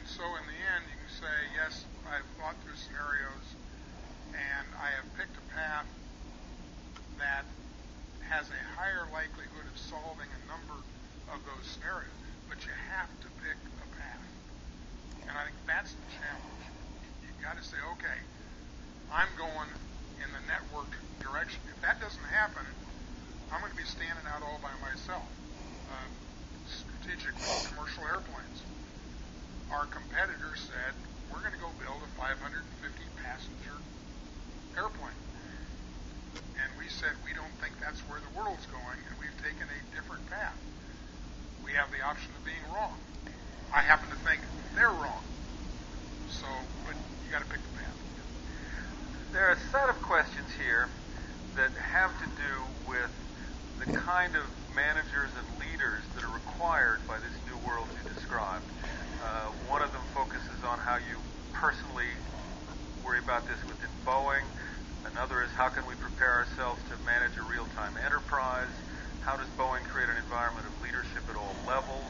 And so in the end, you can say, yes, I've thought through scenarios, and I have picked a path that has a higher likelihood of solving a number of those scenarios. But you have to pick a path. And I think that's the challenge. You've got to say, okay, I'm going in the network direction. If that doesn't happen, I'm going to be standing out all by myself. Strategic commercial airplanes. Our competitor said, we're going to go build a 550 passenger airplane. And we said, we don't think that's where the world's going, and we've taken a different path. We have the option of being wrong. I happen to think they're wrong. So, but you got to pick the path. There are a set of questions here that have to do with the kind of managers and leaders that are required by this new world you described. One of them focuses on how you personally worry about this within Boeing. Another is how can we prepare ourselves to manage a real-time enterprise? How does Boeing create an environment of leadership at all levels?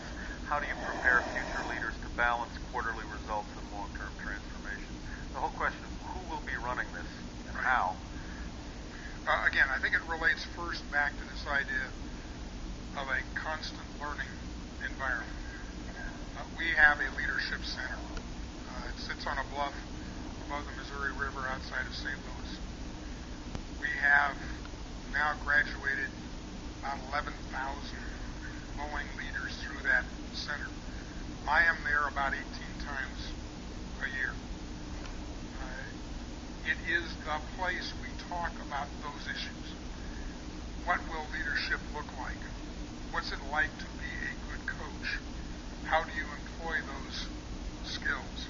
How do you prepare future leaders to balance quarterly results and long-term transformation? The whole question is who will be running this and how? Again, I think it relates first back to this idea of a constant learning environment. We have a leadership center. It sits on a bluff above the Missouri River outside of St. Louis. We have now graduated about 11,000 Boeing leaders through that center. I am there about 18 times a year. It is the place we talk about those issues. What will leadership look like? What's it like to be a good coach? How do you employ those skills?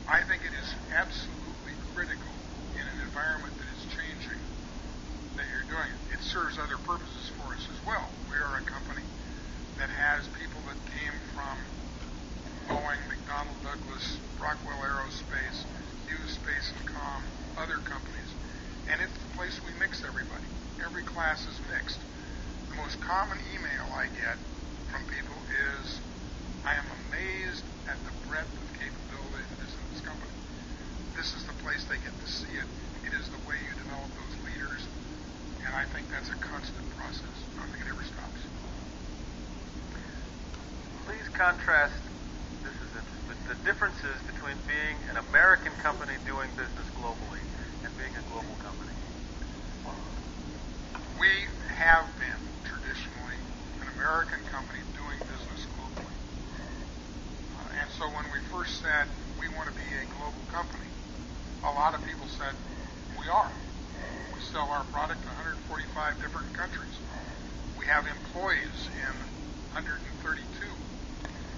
I think it is absolutely critical in an environment that is changing that you're doing it. It serves other purposes for us as well. We are a company that has people that came from Boeing, McDonnell Douglas, Rockwell Aerospace, Hughes Space and Com, other companies, and it's the place we mix everybody. Every class is mixed. The most common email I get from people is, I am amazed at the breadth of capability that is in this company. This is the place they get to see it. It is the way you develop those leaders, and I think that's a constant process. I don't think it ever stops. Please contrast, this is interesting, the differences between being an American company doing business globally and being a global company. We have been traditionally an American company doing business globally. And so when we first said we want to be a global company, a lot of people said, we are. We sell our product in 145 different countries. We have employees in 132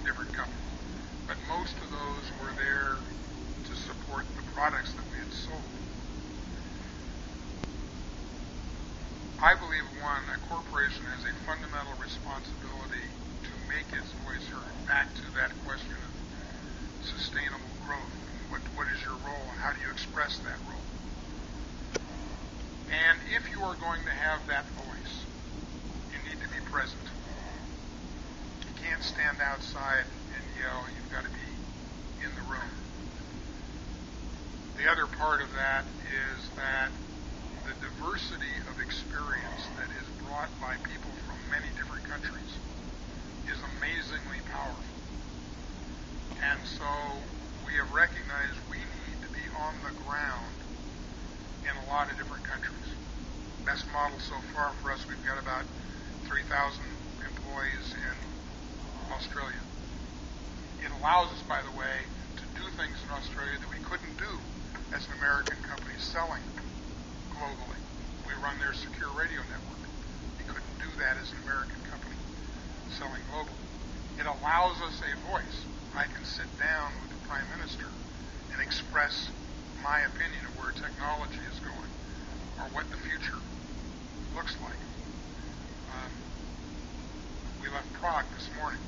different companies. But most of those were there to support the products that we had sold. I believe, one, a corporation has a fundamental responsibility to make its voice heard. Back to that question of sustainable growth. What is your role and how do you express that role? And if you are going to have that voice, you need to be present. You can't stand outside and yell. You've got to be in the room. The other part of that is that the diversity of experience that is brought by people from many different countries is amazingly powerful. And so we have recognized we need to be on the ground in a lot of different countries. Best model so far for us, we've got about 3,000 employees in Australia. It allows us, by the way, to do things in Australia that we couldn't do as an American company selling globally. We run their secure radio network. We couldn't do that as an American company selling globally. It allows us a voice. I can sit down with the Prime Minister and express my opinion of where technology is going or what the future looks like. We left Prague this morning.